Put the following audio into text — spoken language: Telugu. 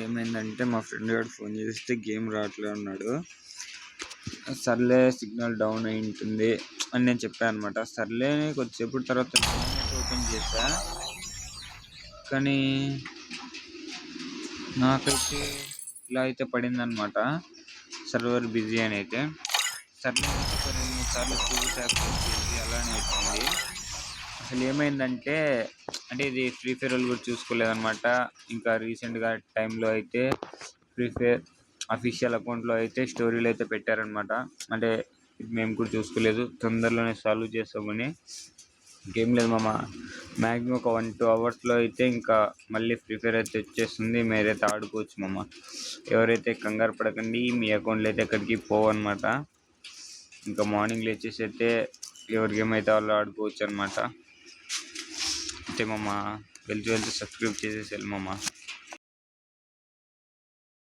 ఏమైందంటే మా ఫ్రెండ్ గారు ఫోన్ చేస్తే గేమ్ రావట్లే అన్నాడు. సర్లే సిగ్నల్ డౌన్ అయి ఉంటుంది అని నేను చెప్పాను అనమాట. సర్లే కొద్దిసేపు తర్వాత ఓపెన్ చేశా, కానీ నాకైతే ఇలా అయితే పడింది అనమాట, సర్వర్ బిజీ అని అయితే. సర్లే ఒక 2-3 సార్లు చేసి అలానే వచ్చింది. అసలు ఏమైందంటే ఇది ఫ్రీ ఫైర్ వాళ్ళు కూడా చూసుకోలేదన్నమాట. ఇంకా రీసెంట్గా టైంలో అయితే ఫ్రీ ఫైర్ అఫీషియల్ అకౌంట్లో అయితే స్టోరీలు అయితే పెట్టారనమాట. మేము కూడా చూసుకోలేదు, తొందరలోనే సాల్వ్ చేస్తామని. ఇంకేం లేదు మామ, మ్యాక్సిమం ఒక 1-2 అవర్స్లో అయితే ఇంకా మళ్ళీ ఫ్రీ ఫైర్ అయితే వచ్చేస్తుంది. మీరైతే ఆడుకోవచ్చు మామ. ఎవరైతే కంగారు పడకండి, మీ అకౌంట్లో అయితే ఎక్కడికి పోవన్నమాట. ఇంకా మార్నింగ్ లేచేసి అయితే ఎవరి గేమ్ అయితే వాళ్ళు ఆడుకోవచ్చు అనమాట. అంతే మామ, వెళ్తూ సబ్స్క్రైబ్ చేసేసేయాలి మామ.